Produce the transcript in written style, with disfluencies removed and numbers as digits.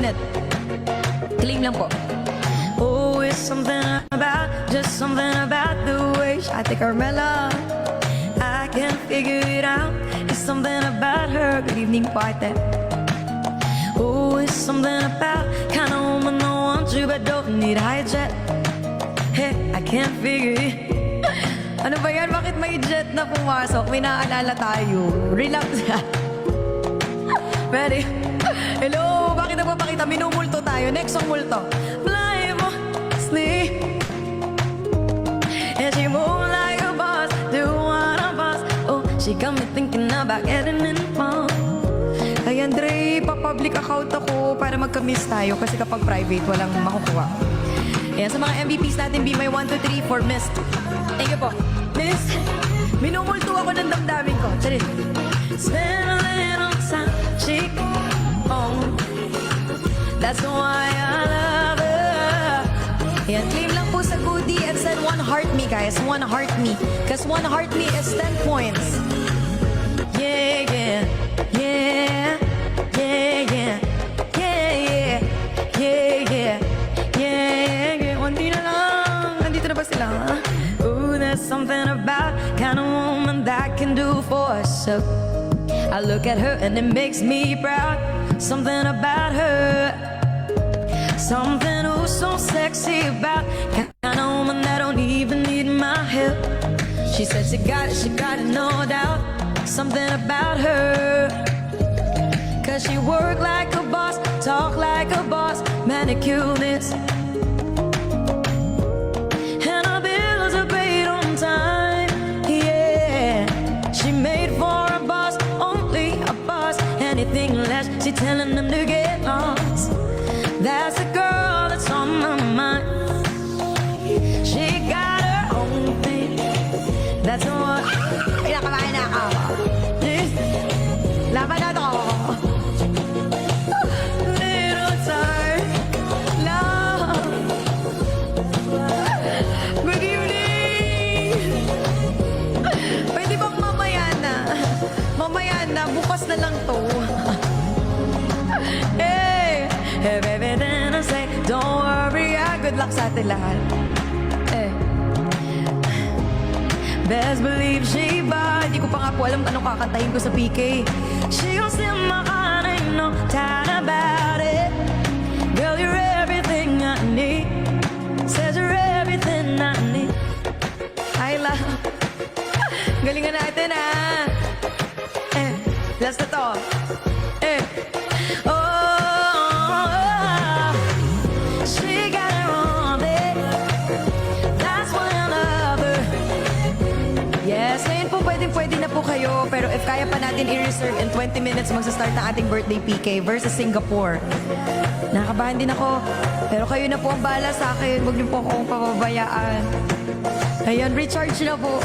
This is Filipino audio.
minute. Claim lang po. Oh, it's something about, just something about the way I think Carmela. I can't figure it out. It's something about her. Good evening, partner. Oh, it's something about kind of woman I want you but don't need a high jet. Hey, I can't figure it. Ano ba yan? Bakit may jet na pumasok? May naalala tayo. Relax. Ready? Hello? Bakit nagpapakita? Minumulto tayo. Next song multo. Fly mo, sleep. And she move like a boss. Do one of us. Oh, she got me thinking about getting involved. Ay, Andre, pa-public account ako para magka-miss tayo kasi kapag private, walang makukuha. Ayan, sa mga MVPs natin, be my 1, 2, 3 for missed. Thank you po. Miss, minumulto ako ng damdamin ko. Charit. Spend a little time, chick. Oh, that's why I love her. Ayan, claim lang po sa goodie and send one heart me, guys. One heart me. Because one heart me is 10 points. Yeah, yeah. Yeah, yeah, yeah. Yeah, yeah. Yeah, yeah. Yeah, yeah. Unti na lang. Nandito na ba sila? Ooh, there's something about kind of woman that can do for herself. I look at her and it makes me proud. Something about her. Something oh so sexy about kind of woman that don't even need my help. She said she got it, no doubt. Something about her. Cause she work like a boss, talk like a boss, manicure this. And her bills are paid on time, yeah. She made for a boss, only a boss. Anything less, she telling them to get lost. That's a girl that's on my mind. She got her own thing. That's what. Pinakabahin na ako. Laban na to. Little time. Love. Good evening. Pwede bang mamaya na? Mamaya na. Bukas na lang to. Hey. Hey, baby, then I say, don't worry. Good luck sa atin lahat. Eh. Best believe she ba. Di ko pa nga po alam anong kakantahin ko sa PK. She gon' sing my heart, ain't no doubt about it. Girl, you're everything I need. Says you're everything I need. I love. Galingan natin ah. Last na to. Oh, she got it wrong, babe. That's why I love her. Yes, ngayon po pwede na po kayo. Pero if kaya pa natin i-reserve in 20 minutes, magsa-start na ating birthday PK versus Singapore. Nakabahan din ako. Pero kayo na po ang bahala sa akin. Huwag niyo po akong pababayaan. Ayun, recharge na po.